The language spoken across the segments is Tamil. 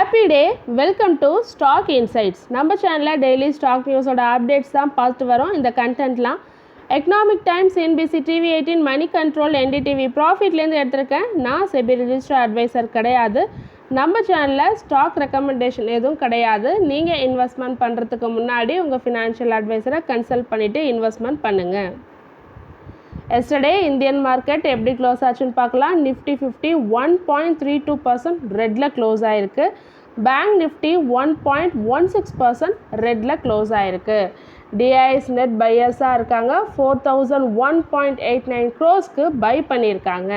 Happy day. Welcome to stock insights. நம்ம சேனலில் டெய்லி ஸ்டாக் நியூஸோட அப்டேட்ஸ் தான் பார்த்துட்டு வரோம். இந்த கண்டென்ட்லாம் Economic Times, NBC, TV 18, Moneycontrol, NDTV ப்ராஃபிட்லேருந்து எடுத்திருக்கேன். நான் செபி ரிஜிஸ்டர் அட்வைசர் கிடையாது. நம்ம சேனலில் ஸ்டாக் ரெக்கமெண்டேஷன் எதுவும் கிடையாது. நீங்கள் இன்வெஸ்ட்மெண்ட் பண்ணுறதுக்கு முன்னாடி உங்கள் ஃபினான்ஷியல் அட்வைசரை கன்சல்ட் பண்ணிவிட்டு இன்வெஸ்ட்மெண்ட் பண்ணுங்கள். எஸ்டர்டே இந்தியன் மார்க்கெட் எப்படி க்ளோஸ் ஆச்சுன்னு பார்க்கலாம். நிஃப்டி 50 1.32% ரெட்டில் க்ளோஸ் ஆகிருக்கு. பேங்க் நிஃப்டி 1.16% ரெட்டில் க்ளோஸ் ஆகிருக்கு. டிஐஎஸ் நெட் பையர்ஸாக இருக்காங்க. 4001.89 crores பை பண்ணியிருக்காங்க.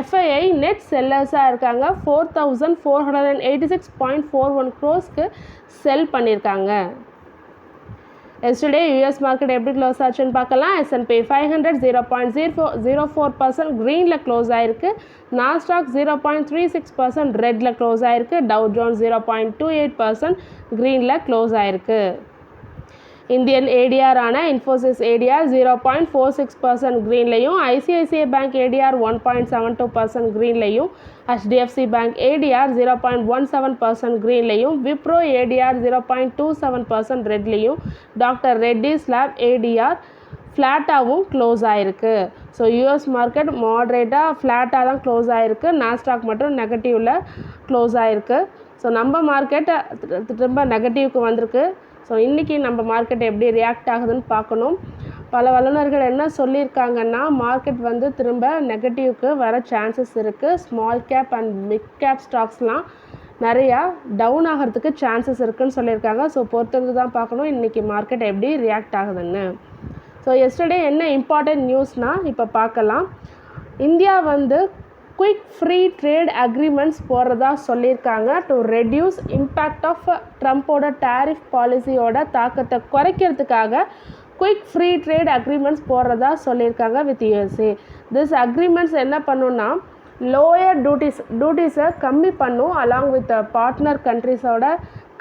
எஃப்ஐஐ நெட் செல்லர்ஸாக இருக்காங்க. 4486.41 crores செல் பண்ணியிருக்காங்க. எஸ்டர்டே யூஎஸ் மார்க்கெட் எப்படி க்ளோஸ் ஆச்சுன்னு பார்க்கலாம். S&P 500 0.04% க்ரீனில் க்ளோஸ் ஆகிருக்கு. நாஸ்டாக் 0.36% ரெட்டில் க்ளோஸ் ஆகிருக்கு. டவ் ஜோன்ஸ் 0.28% க்ரீனில் க்ளோஸ் ஆகிருக்கு. இந்தியன் ஏடிஆர் ஆன இன்ஃபோசிஸ் ஏடிஆர் 0.46% க்ரீன்லையும், ஐசிஐசிஐ பேங்க் ஏடிஆர் 1.72% க்ரீன்லையும், HDFC பேங்க் ஏடிஆர் 0.17% க்ரீன்லையும், விப்ரோ ஏடிஆர் 0.27% ரெட்லையும், டாக்டர் ரெட்டிஸ் லேப் ஏடிஆர் ஃப்ளாட்டாகவும் க்ளோஸ் ஆகிருக்கு. ஸோ யூஎஸ் மார்க்கெட் மாட்ரேட்டாக ஃப்ளாட்டாக தான் க்ளோஸ் ஆகிருக்கு. நாஸ்டாக் மட்டும் நெகட்டிவில் க்ளோஸ் ஆகிருக்கு. ஸோ நம்ம மார்க்கெட் திரும்ப நெகட்டிவ்க்கு வந்திருக்கு. ஸோ இன்றைக்கி நம்ம மார்க்கெட் எப்படி ரியாக்ட் ஆகுதுன்னு பார்க்கணும். பல வல்லுநர்கள் என்ன சொல்லியிருக்காங்கன்னா, மார்க்கெட் திரும்ப நெகட்டிவ்க்கு வர சான்சஸ் இருக்குது. Small cap and big cap ஸ்டாக்ஸ்லாம் நிறையா டவுன் ஆகிறதுக்கு சான்சஸ் இருக்குதுன்னு சொல்லியிருக்காங்க. ஸோ பொறுத்திருந்து தான் பார்க்கணும் இன்றைக்கி மார்க்கெட் எப்படி ரியாக்ட் ஆகுதுன்னு. ஸோ எஸ்டர்டே என்ன இம்பார்ட்டன்ட் நியூஸ்னால் இப்போ பார்க்கலாம். India quick free trade agreements போடுறதா சொல்லியிருக்காங்க. டு ரெடியூஸ் இம்பேக்ட் ஆஃப் ட்ரம்ப்போட டேரிஃப் பாலிசியோட தாக்கத்தை குறைக்கிறதுக்காக குயிக் ஃப்ரீ ட்ரேட் அக்ரிமெண்ட்ஸ் போடுறதா சொல்லியிருக்காங்க வித் யூஎஸ்ஏ. திஸ் அக்ரிமெண்ட்ஸ் என்ன பண்ணுன்னா, லோயர் டியூட்டிஸை கம்மி பண்ணும், அலாங் வித் பார்ட்னர் கண்ட்ரிஸோட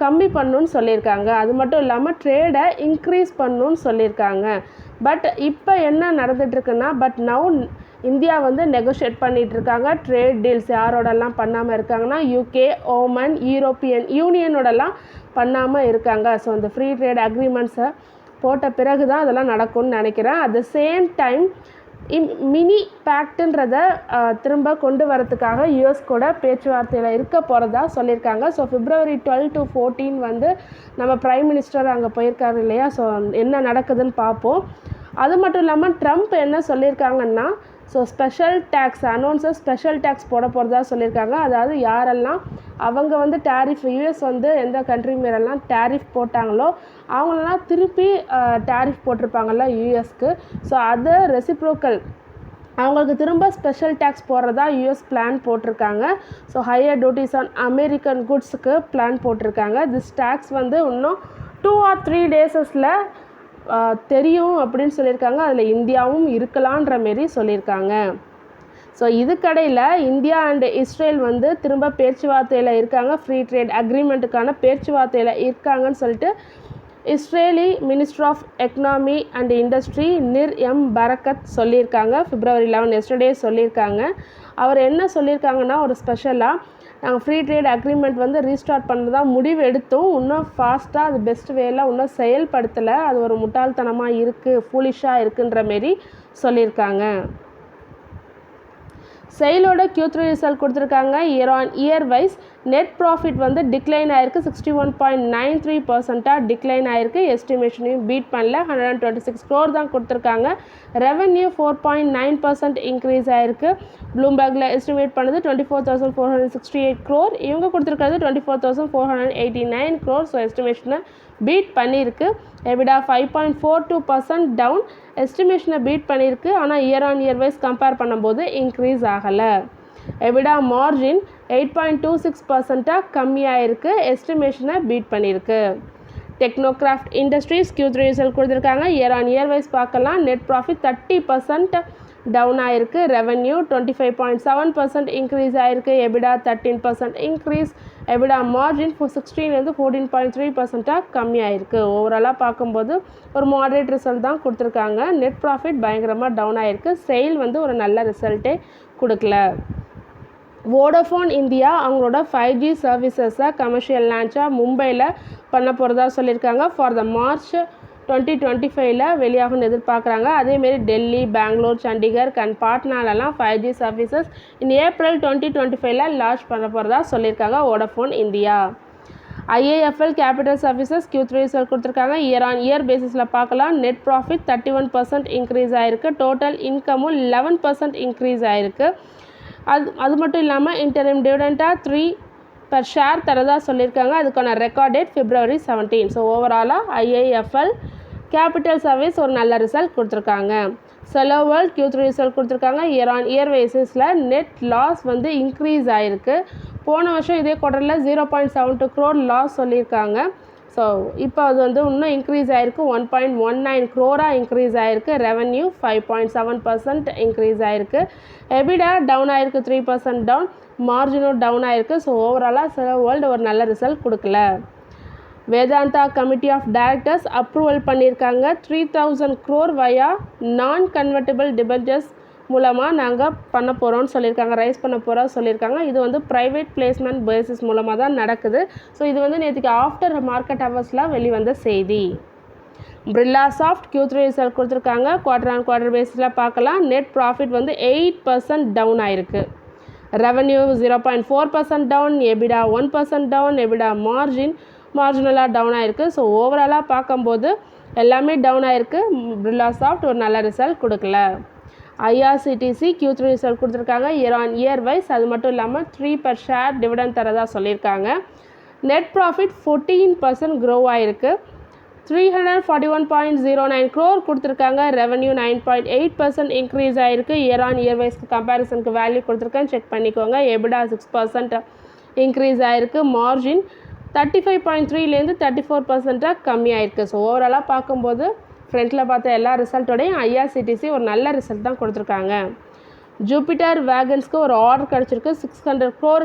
கம்மி பண்ணணுன்னு சொல்லியிருக்காங்க. அது மட்டும் இல்லாமல் ட்ரேடை இன்க்ரீஸ் பண்ணணுன்னு சொல்லியிருக்காங்க. பட் இப்போ என்ன நடந்துகிட்ருக்குன்னா, நவ் இந்தியா நெகோஷியேட் பண்ணிகிட்ருக்காங்க. ட்ரேட் டீல்ஸ் யாரோடலாம் பண்ணாமல் இருக்காங்கன்னா, யூகே, ஓமன், யூரோப்பியன் யூனியனோடலாம் பண்ணாமல் இருக்காங்க. ஸோ அந்த ஃப்ரீ ட்ரேட் அக்ரிமெண்ட்ஸை போட்ட பிறகு தான் அதெல்லாம் நடக்கும்னு நினைக்கிறேன். At the same time mini பேக்டுன்றதை திரும்ப கொண்டு வரதுக்காக யூஎஸ் கூட பேச்சுவார்த்தையில் இருக்க போகிறதா சொல்லியிருக்காங்க. ஸோ February 12 to 14 நம்ம ப்ரைம் மினிஸ்டர் அங்கே போயிருக்காரு இல்லையா. ஸோ என்ன நடக்குதுன்னு பார்ப்போம். அது மட்டும் இல்லாமல் ட்ரம்ப் என்ன சொல்லியிருக்காங்கன்னா, ஸோ ஸ்பெஷல் டேக்ஸ் போட போகிறதா சொல்லியிருக்காங்க. அதாவது யாரெல்லாம் அவங்க டேரிஃப் யூஎஸ் எந்த கண்ட்ரி மேலெல்லாம் டேரிஃப் போட்டாங்களோ அவங்களெல்லாம் திருப்பி டேரிஃப் போட்டிருப்பாங்கள்ல யூஎஸ்க்கு. ஸோ அதை ரெசிப்ரோக்கல் அவங்களுக்கு திரும்ப ஸ்பெஷல் டேக்ஸ் போடுறதா யூஎஸ் பிளான் போட்டிருக்காங்க. So higher duties on American குட்ஸுக்கு பிளான் போட்டிருக்காங்க. திஸ் டேக்ஸ் இன்னும் 2 or 3 days தெரியும் அப்படின்னு சொல்லியிருக்காங்க. அதில் இந்தியாவும் இருக்கலான்ற மாரி சொல்லியிருக்காங்க. ஸோ இதுக்கடையில் இந்தியா அண்ட் இஸ்ரேல் திரும்ப பேச்சுவார்த்தையில் இருக்காங்க. ஃப்ரீ ட்ரேட் அக்ரிமெண்ட்டுக்கான பேச்சுவார்த்தையில் இருக்காங்கன்னு சொல்லிட்டு Israeli minister of economy and industry Nir M Barkat சொல்லியிருக்காங்க. February 11 எஸ்டர்டே சொல்லியிருக்காங்க. அவர் என்ன சொல்லியிருக்காங்கன்னா, ஒரு ஸ்பெஷலாக நாங்கள் ஃப்ரீ ட்ரேட் அக்ரிமெண்ட் ரீஸ்டார்ட் பண்ணுறதா முடிவு எடுத்தோம். இன்னும் ஃபாஸ்ட்டாக அது பெஸ்ட் வேல இன்னும் செயல்படுத்தலை. அது ஒரு முட்டாள்தனமாக இருக்குது, ஃபூலிஷாக இருக்குன்ற மாரி சொல்லியிருக்காங்க. செயலோட Q3 ரிசல்ட் கொடுத்துருக்காங்க. Year on year wise net profit decline ஆகிருக்கு. 61.93% டிக்ளைன் ஆகிருக்கு. எஸ்டிமேஷனையும் பீட் பண்ணல. 126 crore தான் கொடுத்துருக்காங்க. ரெவன்யூ 4.9% இன்க்ரீஸ் ஆகிருக்கு. ப்ளூம்பர்கில் எஸ்டிமேட் பண்ணது 24,468 crore. இவங்க கொடுத்துருக்கிறது 24,489 crore. ஸோ எஸ்டிமேஷனை பீட் பண்ணியிருக்கு. EBITDA 5.42% down. எஸ்டிமேஷனை பீட் பண்ணியிருக்கு. ஆனால் year on year wise compare பண்ணும்போது இன்க்ரீஸ் ஆகலை. எபிடா மார்ஜின் 8.26% கம்மியாக இருக்குது. எஸ்டிமேஷனை பீட் பண்ணியிருக்கு. டெக்னோகிராஃப்ட் இண்டஸ்ட்ரீஸ் Q3 ரிசல்ட் கொடுத்துருக்காங்க. இயர் ஆன் இயர் வைஸ் பார்க்கலாம். நெட் ப்ராஃபிட் 30% டவுன் ஆகிருக்கு. ரெவன்யூ 25.7% இன்க்ரீஸ் ஆகிருக்கு. EBITDA 13% increase. எபிடா மார்ஜின் 16 14.3% கம்மியாயிருக்கு. ஓவராலாக பார்க்கும்போது ஒரு மாடரேட் ரிசல்ட் தான் கொடுத்துருக்காங்க. நெட் ப்ராஃபிட் பயங்கரமாக டவுன் ஆகிருக்கு. சேல் ஒரு நல்ல ரிசல்ட்டே கொடுக்கல. வோடஃபோன் இந்தியா அவங்களோட 5G சர்வீசஸை கமர்ஷியல் லான்ச்சாக மும்பையில் பண்ண போகிறதா சொல்லியிருக்காங்க. ஃபார் த மார்ச் 2025 வெளியாகும்னு எதிர்பார்க்குறாங்க. அதேமாரி டெல்லி, பெங்களூர், சண்டிகர் அண்ட் பாட்னாலலாம் 5G services in April 2025 launch பண்ண போகிறதா சொல்லியிருக்காங்க Vodafone India. IIFL Capital Services Q3 result கொடுத்துருக்காங்க. இயர் ஆன் இயர் பேசிஸில் பார்க்கலாம். நெட் ப்ராஃபிட் 31% இன்க்ரீஸ் ஆகிருக்கு. டோட்டல் இன்கமும் 11% இன்க்ரீஸ் ஆகிருக்கு. அது மட்டும் இல்லாமல் இன்டரிம் டிவிடெண்டாக 3 per ஷேர் தரதா சொல்லியிருக்காங்க. அதுக்கான ரெக்கார்ட் டேட் February 17. ஸோ ஓவராலாக IIFL கேபிட்டல் சர்வீஸ் ஒரு நல்ல ரிசல்ட் கொடுத்துருக்காங்க. செலோ வேர்ல்ட் Q3 ரிசல்ட் கொடுத்துருக்காங்க. இயர் ஆன் இயர் பேசிஸில் நெட் லாஸ் வந்து இன்க்ரீஸ் ஆகிருக்கு. போன வருஷம் இதே குவார்ட்டரில் 0.72 crore லாஸ் சொல்லியிருக்காங்க. ஸோ இப்போ அது வந்து இன்னும் இன்க்ரீஸ் ஆகிருக்கு. 1.19 crore இன்க்ரீஸ் ஆகிருக்கு. ரெவன்யூ 5.7% இன்க்ரீஸ் ஆகிருக்கு. எபிடா டவுன் ஆகிருக்கு, 3% டவுன். மார்ஜினும் டவுன் ஆகிருக்கு. ஸோ ஓவராலாக செலோ வேர்ல்டு ஒரு நல்ல ரிசல்ட் கொடுக்கல. Vedanta committee of directors approval பண்ணியிருக்காங்க. 3000 crore வயா நான் கன்வெர்ட்டிபிள் டிபென்ச்சர்ஸ் மூலமாக நாங்கள் பண்ண போகிறோம்னு சொல்லியிருக்காங்க, ரைஸ் பண்ண போகிறோம் சொல்லியிருக்காங்க. இது வந்து ப்ரைவேட் பிளேஸ்மெண்ட் பேசிஸ் மூலமாக தான் நடக்குது. ஸோ இது வந்து நேற்றுக்கு ஆஃப்டர் மார்க்கெட் ஹவர்ஸில் வெளிவந்த செய்தி. பிர்லா சாஃப்ட் Q3 ரிசல்ட் கொடுத்துருக்காங்க. குவார்டர் ஆன் குவார்டர் பேஸில் பார்க்கலாம். நெட் ப்ராஃபிட் வந்து 8% டவுன் ஆகிருக்கு. Revenue 0.4% down. EBITDA 1% down. EBITDA மார்ஜினலாக டவுன் ஆகிருக்கு. ஸோ ஓவராலாக பார்க்கும்போது எல்லாமே டவுன் ஆகிருக்கு. பிர்லா சாஃப்ட் ஒரு நல்ல ரிசல்ட் கொடுக்கல. IRCTC Q3 ரிசல்ட் கொடுத்துருக்காங்க. Year on year wise. அது மட்டும் இல்லாமல் 3 per ஷேர் டிவிடெண்ட் தரதா சொல்லியிருக்காங்க. நெட் ப்ராஃபிட் 14% க்ரோ ஆகிருக்கு. 341.09 crore கொடுத்துருக்காங்க. ரெவன்யூ 9.8% இன்க்ரீஸ் ஆகிருக்கு. இயர் ஆன் இயர் வைஸ்க்கு கம்பேரிசனுக்கு வேல்யூ கொடுத்துருக்கேன், செக் பண்ணிக்கோங்க. எபிடா 6% இன்க்ரீஸ் ஆகிருக்கு. மார்ஜின் 35.3லேருந்து 34% கம்மியாயிருக்கு. ஸோ ஓவராலாக பார்க்கும்போது ஃப்ரண்ட்டில் பார்த்த எல்லா ரிசல்ட்டோடையும் IRCTC ஒரு நல்ல ரிசல்ட் தான் கொடுத்துருக்காங்க. ஜூபிட்டர் வேகன்ஸ்க்கு ஒரு ஆர்டர் கிடச்சிருக்கு. 600 crore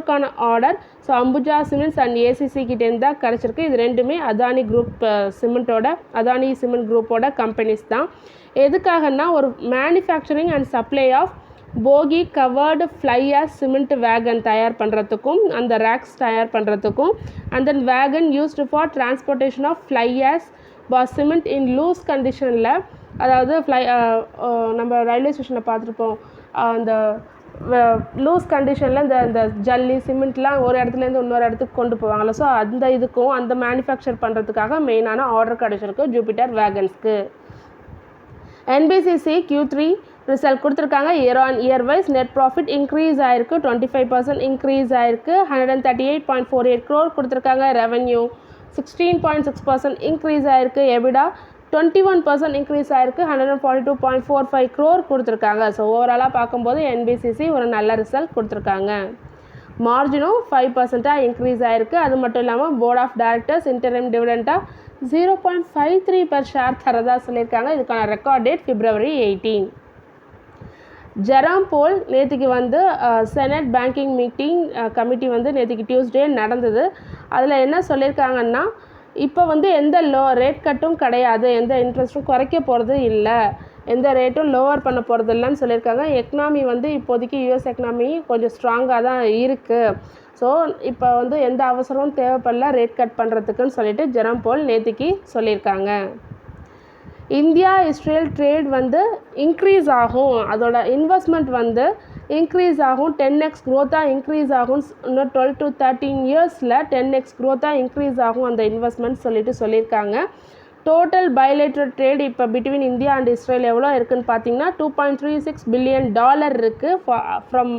order. So Ambuja Cements and ACC கிட்டேருந்து தான் கிடச்சிருக்கு. இது ரெண்டுமே அதானி குரூப் அதானி சிமெண்ட் குரூப்போட கம்பெனிஸ் தான். எதுக்காகனா ஒரு manufacturing and supply of bogie covered fly ash cement wagon தயார் பண்ணுறதுக்கும், அந்த ரேக்ஸ் தயார் பண்ணுறதுக்கும், and then wagon used for transportation of fly ash cement in loose கண்டிஷனில், அதாவது நம்ம ரயில்வே ஸ்டேஷனில் பார்த்துருப்போம், அந்த லூஸ் கண்டிஷனில் இந்த ஜல்லி சிமெண்ட்லாம் ஒரு இடத்துலேருந்து இன்னொரு இடத்துக்கு கொண்டு போவாங்கள்ல. ஸோ அந்த இதுக்கும் அந்த மேனுஃபேக்சர் பண்ணுறதுக்காக மெயினான ஆர்டர் கிடச்சிருக்கு ஜூபிட்டர் வேகன்ஸ்க்கு. NBCC Q3 ரிசல்ட் கொடுத்துருக்காங்க. Year on year wise net profit increase ஆகிருக்கு. 25% இன்க்ரீஸ் ஆகிருக்கு. 138.48 crore கொடுத்துருக்காங்க. ரெவன்யூ 16.6% இன்க்ரீஸ் ஆகிருக்கு. எபிடா 21% இன்க்ரீஸ் ஆகிருக்கு. 142.45 crore கொடுத்துருக்காங்க. ஸோ ஓவராலாக பார்க்கும்போது NBCC ஒரு நல்ல ரிசல்ட் கொடுத்துருக்காங்க. மார்ஜினும் 5% இன்க்ரீஸ் ஆகிருக்கு. அது மட்டும் இல்லாமல் போர்ட் ஆஃப் டைரக்டர்ஸ் இன்டரிம் டிவிடெண்டாக 0.53 per ஷேர் தரதா சொல்லியிருக்காங்க. இதுக்கான record date February 18. Jerome Powell நேற்றுக்கு வந்து செனட் பேங்கிங் மீட்டிங் கமிட்டி வந்து நேற்றுக்கு டியூஸ்டே நடந்தது. அதில் என்ன சொல்லியிருக்காங்கன்னா, இப்போ வந்து எந்த ரேட் கட்டும் கிடையாது, எந்த இன்ட்ரெஸ்ட்டும் குறைக்க போகிறது இல்லை, எந்த ரேட்டும் லோவர் பண்ண போகிறது இல்லைன்னு சொல்லியிருக்காங்க. எக்கனாமி வந்து இப்போதைக்கு US எக்கனாமி கொஞ்சம் ஸ்ட்ராங்காக தான் இருக்குது. ஸோ இப்போ வந்து எந்த அவசரமும் தேவைப்படல ரேட் கட் பண்ணுறதுக்குன்னு சொல்லிட்டு ஜெராம் போல் நேற்றுக்கு சொல்லியிருக்காங்க. இந்தியா இஸ்ரேல் ட்ரேட் வந்து இன்க்ரீஸ் ஆகும், அதோட இன்வெஸ்ட்மெண்ட் வந்து இன்க்ரீஸ் ஆகும், 10x க்ரோத்தாக இன்க்ரீஸ் ஆகும், இன்னும் 12 to 13 இயர்ஸில் 10x க்ரோத்தாக இன்க்ரீஸ் ஆகும் அந்த இன்வெஸ்ட்மெண்ட் சொல்லியிருக்காங்க. டோட்டல் பைலேட்ரல் ட்ரேட் இப்போ பிட்வீன் இந்தியா அண்ட் இஸ்ரேல் எவ்வளோ இருக்குதுன்னு பார்த்தீங்கன்னா $2.36 billion இருக்குது. ஃப்ரம்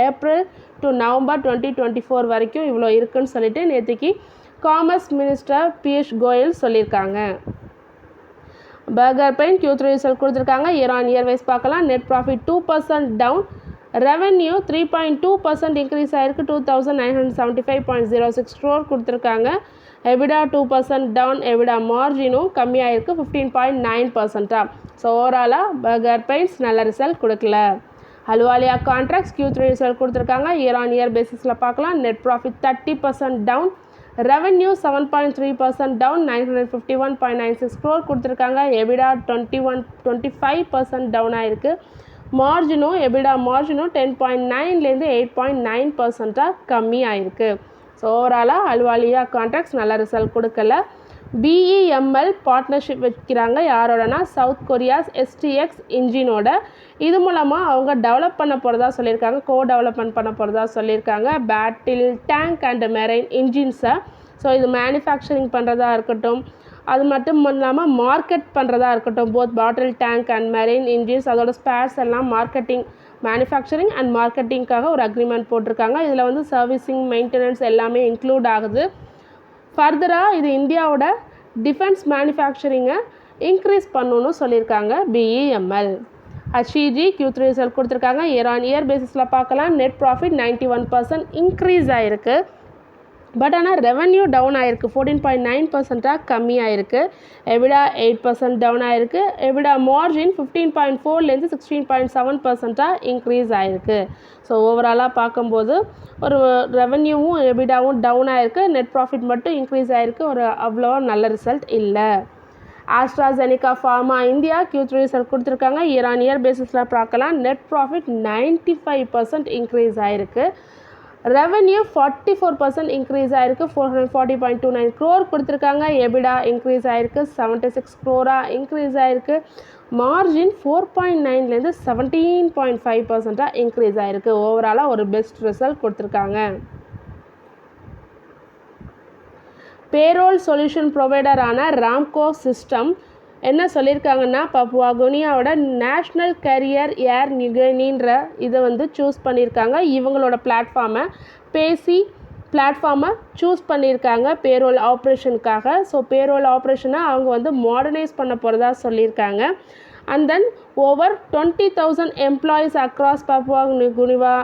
ஏப்ரல் டு நவம்பர் 2024 வரைக்கும் இவ்வளோ இருக்குதுன்னு சொல்லிட்டு நேற்றுக்கு காமர்ஸ் மினிஸ்டர் பியூஷ் கோயல் சொல்லியிருக்காங்க. பர்கர் பெயின் Q3 ரிசல்ட் கொடுத்துருக்காங்க. இயர் ஆன் இயர் வைஸ் பார்க்கலாம். Net profit 2% down. Revenue 3.2% increase ஆகிருக்கு. 2,975.06 crore கொடுத்துருக்காங்க. EBITDA 2% down. எபிடா மார்ஜினும் கம்மியாகிருக்கு, 15.9%. ஸோ ஓவராலாக பர்கர் பெயின்ஸ் நல்ல ரிசல்ட் கொடுக்கல. அலுவாலியா கான்ட்ராக்ட்ஸ் Q3 ரிசல்ட் கொடுத்துருக்காங்க. இயர் ஆன் இயர் பேசிஸில் பார்க்கலாம். Net profit 30% down. Revenue 7.3% down. 951.96 crore கொடுத்துருக்காங்க. எபிடா 25% டவுன் ஆகிருக்கு. மார்ஜினும் எபிடா மார்ஜினும் 10.9லேருந்து 8.9% கம்மியாயிருக்கு. ஸோ ஓவராலாக அலுவாலியா கான்ட்ராக்ட்ஸ் நல்ல ரிசல்ட் கொடுக்கல. பிஇஎம்எல் பார்ட்னர்ஷிப் வைக்கிறாங்க யாரோடனா சவுத் கொரியாஸ் STX இன்ஜினோட. இது மூலமாக அவங்க டெவலப் பண்ண போகிறதா சொல்லியிருக்காங்க, டெவலப்மெண்ட் பண்ண போகிறதா சொல்லியிருக்காங்க பேட்டில் டேங்க் அண்ட் மெரைன் இன்ஜின்ஸை. ஸோ இது மேனுஃபேக்சரிங் பண்ணுறதா இருக்கட்டும், அது மட்டும் இல்லாமல் மார்க்கெட் பண்ணுறதா இருக்கட்டும், both battle tank and marine engines அதோட ஸ்பேர்ஸ் எல்லாம் மார்க்கெட்டிங், மேனுஃபேக்சரிங் அண்ட் மார்க்கெட்டிங்காக ஒரு அக்ரிமெண்ட் போட்டிருக்காங்க. இதில் வந்து சர்வீசிங், மெயின்டெனன்ஸ் எல்லாமே இன்க்ளூட் ஆகுது. ஃபர்தராக இது இந்தியாவோட டிஃபென்ஸ் மேனுஃபேக்சரிங்கை இன்க்ரீஸ் பண்ணணும்னு சொல்லியிருக்காங்க பிஇஎம்எல். HEG Q3 ரிசல்ட் கொடுத்துருக்காங்க. இயர் ஆன் இயர் பேசிஸில் பார்க்கலாம். நெட் ப்ராஃபிட் 91% இன்க்ரீஸ் ஆகிருக்கு. பட் ஆனால் ரெவன்யூ டவுன் ஆகிருக்கு, 14.9% கம்மியாயிருக்கு. எபிடா 8% டவுன் ஆகிருக்கு. எபிடா மார்ஜின் 15.4லேருந்து 16.7% இன்க்ரீஸ் ஆகிருக்கு. ஸோ ஓவராலாக பார்க்கும்போது ஒரு ரெவன்யூவும் எபிடாவும் டவுன் ஆகிருக்கு, நெட் ப்ராஃபிட் மட்டும் இன்க்ரீஸ் ஆகிருக்கு. ஒரு அவ்வளோ நல்ல ரிசல்ட் இல்லை. AstraZeneca pharma India Q3 result கொடுத்துருக்காங்க. இயர் ஆன் இயர் பேசிஸில் பார்க்கலாம். நெட் ப்ராஃபிட் 95% இன்க்ரீஸ் ஆகிருக்கு. ரெவன்யூ 44% இன்க்ரீஸ் ஆகிருக்கு, 440.29 crore கொடுத்துருக்காங்க. எபிடா இன்க்ரீஸ் ஆகிருக்கு, 76 crore இன்க்ரீஸ் ஆகிருக்கு. மார்ஜின் 4.9லேருந்து 17.5% இன்க்ரீஸ் ஆகிருக்கு. ஓவராலாக ஒரு பெஸ்ட் ரிசல்ட் கொடுத்துருக்காங்க. பேரோல் சொல்யூஷன் ப்ரொவைடரான ராம்கோ சிஸ்டம் என்ன சொல்லியிருக்காங்கன்னா, பப்புவா குனியாவோட நேஷ்னல் கரியர் ஏர் நிகழ்நின்ற இதை வந்து சூஸ் பண்ணியிருக்காங்க. இவங்களோட பிளாட்ஃபார்மை பேசி பிளாட்ஃபார்மை சூஸ் பண்ணியிருக்காங்க பேரோல் ஆப்ரேஷனுக்காக. ஸோ பேரோல் ஆப்ரேஷனை அவங்க வந்து மாடர்னைஸ் பண்ண போகிறதா சொல்லியிருக்காங்க. And then over 20,000 employees across Papua Guinea,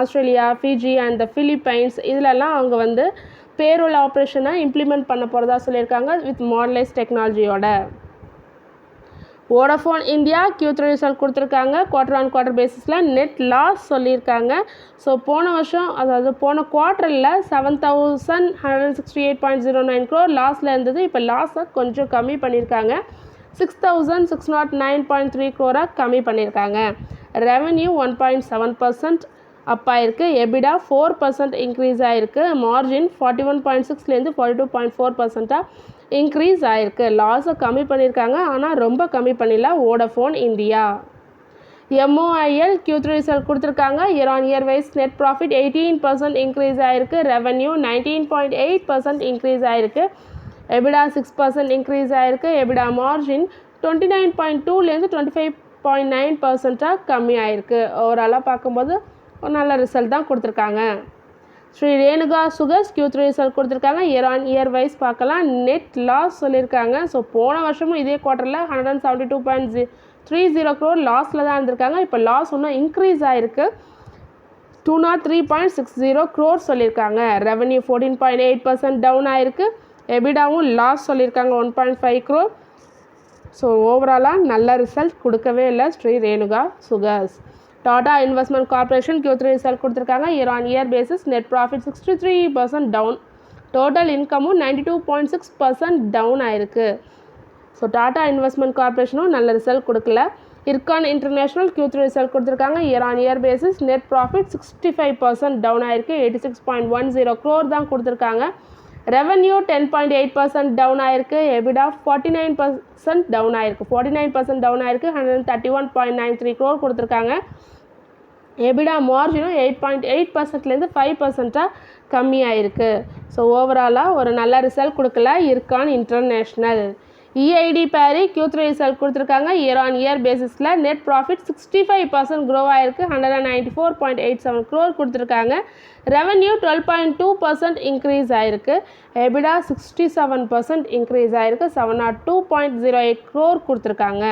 Australia, Fiji and the Philippines இதிலெல்லாம் அவங்க வந்து பேரோல் ஆப்ரேஷனை இம்ப்ளிமெண்ட் பண்ண போகிறதா சொல்லியிருக்காங்க வித் மாடர்னைஸ் டெக்னாலஜியோட. வோடஃபோன் இந்தியா Q3 ரிசல்ட் கொடுத்துருக்காங்க. குவார்டர் ஆன் குவார்டர் பேசிஸில் நெட் லாஸ் சொல்லியிருக்காங்க. ஸோ போன வருஷம், அதாவது போன குவார்ட்டரில் 7,168.09 crore லாஸில் இருந்தது. இப்போ லாஸை கொஞ்சம் கம்மி பண்ணியிருக்காங்க, 6,609.3 crore கம்மி பண்ணியிருக்காங்க. ரெவன்யூ 1.7% அப் ஆயிருக்கு. எபிடா 4% இன்க்ரீஸ் ஆகிருக்கு. மார்ஜின் 41.6லேருந்து 42.4% இன்க்ரீஸ் ஆகிருக்கு. லாஸை கம்மி பண்ணியிருக்காங்க, ஆனால் ரொம்ப கம்மி பண்ணல Vodafone India. MOIL Q3 result கொடுத்துருக்காங்க. Year on year wise net profit 18% increase ஆகிருக்கு. ரெவன்யூ 19.8% இன்க்ரீஸ் ஆகிருக்கு. எபிடா 6% இன்க்ரீஸ் ஆகிருக்கு. எபிடா மார்ஜின் 29.2லேருந்து 25.9% கம்மி ஆகிருக்கு. ஓவராலாக பார்க்கும்போது ஒரு நல்ல ரிசல்ட் தான் கொடுத்துருக்காங்க. Shri Renuka Sugars Q3 result கொடுத்துருக்காங்க. இயர் ஆன் இயர் வைஸ் பார்க்கலாம். நெட் லாஸ் சொல்லியிருக்காங்க. ஸோ போன வருஷமும் இதே குவார்ட்டரில் 172.30 crore லாஸில் தான் இருந்திருக்காங்க. இப்போ லாஸ் இன்னும் இன்க்ரீஸ் ஆகிருக்கு, 203.60 crore சொல்லியிருக்காங்க. ரெவன்யூ 14.8% டவுன் ஆகிருக்கு. எபிடாவும் லாஸ் சொல்லியிருக்காங்க, 1.5 crore. ஸோ ஓவராலாக நல்ல ரிசல்ட் கொடுக்கவே இல்லை Shri Renuka sugars. Tata investment corporation Q3 result கொடுத்துருக்காங்க. Year on year basis net profit 63% down, total இன்கமும் 92.6% டவுன் ஆயிருக்கு. ஸோ டாடா இன்வெஸ்ட்மெண்ட் கார்பரேஷனும் நல்ல ரிசல்ட் கொடுக்கல. இர்கான் இன்டர்நேஷ்னல் Q3 ரிசல்ட் கொடுத்துருக்காங்க. Year on year basis net profit 65% down ஆயிருக்கு, 86.10 crore தான் கொடுத்துருக்காங்க. ரெவன்யூ 10.8% டவுன் ஆயிருக்கு. எபிடா 49% டவுன் ஆயிருக்கு, 49% டவுன் ஆயிருக்கு, 131.93 crore கொடுத்துருக்காங்க. எபிடா மார்ஜினும் 8.8%லேருந்து 5% கம்மியாயிருக்கு. ஸோ ஓவராலாக ஒரு நல்ல ரிசல்ட் கொடுக்கல இர்கான் இன்டர்நேஷ்னல். EID பேரி Q3 ரிசல்ட் கொடுத்துருக்காங்க. இயர் ஆன் இயர் பேசிஸில் நெட் ப்ராஃபிட் 65% க்ரோ ஆயிருக்கு, 194.87 crore கொடுத்துருக்காங்க. ரெவன்யூ 12.2% இன்க்ரீஸ் ஆயிருக்கு. எபிடா 67% இன்க்ரீஸ் ஆயிருக்கு, 702.08 crore கொடுத்துருக்காங்க.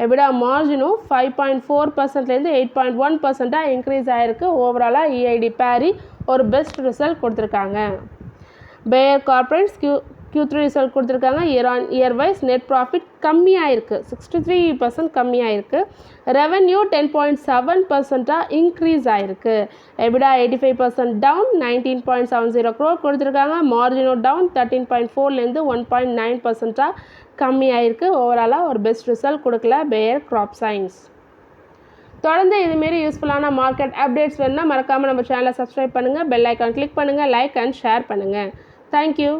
எபிடா மார்ஜினும் 5.4%லேருந்து 8.1% இன்க்ரீஸ் ஆயிருக்கு. ஓவராலாக EID பேரி ஒரு பெஸ்ட் ரிசல்ட் கொடுத்துருக்காங்க. பேயர் கார்ப்பரேட்ஸ் Q3 ரிசல்ட் கொடுத்துருக்காங்க. Year on year wise net profit கம்மியாயிருக்கு, 63% கம்மியாயிருக்கு. ரெவன்யூ 10.7% இன்க்ரீஸ் ஆயிருக்கு. எபிடா 85% டவுன், 19.70 crore கொடுத்துருக்காங்க. மார்ஜினும் டவுன், 13.4லேருந்து 1.9% கம்மியாயிருக்கு. ஓவராலாக ஒரு பெஸ்ட் ரிசல்ட் கொடுக்கல பேயர் கிராப் சயின்ஸ். தொடர்ந்து இதுமாரி யூஸ்ஃபுல்லான மார்க்கெட் அப்டேட்ஸ் வேணுன்னா மறக்காமல் நம்ம சேனலை சப்ஸ்கிரைப் பண்ணுங்கள், பெல் ஐக்கான் கிளிக் பண்ணுங்கள், லைக் அண்ட் ஷேர் பண்ணுங்கள். தேங்க்யூ.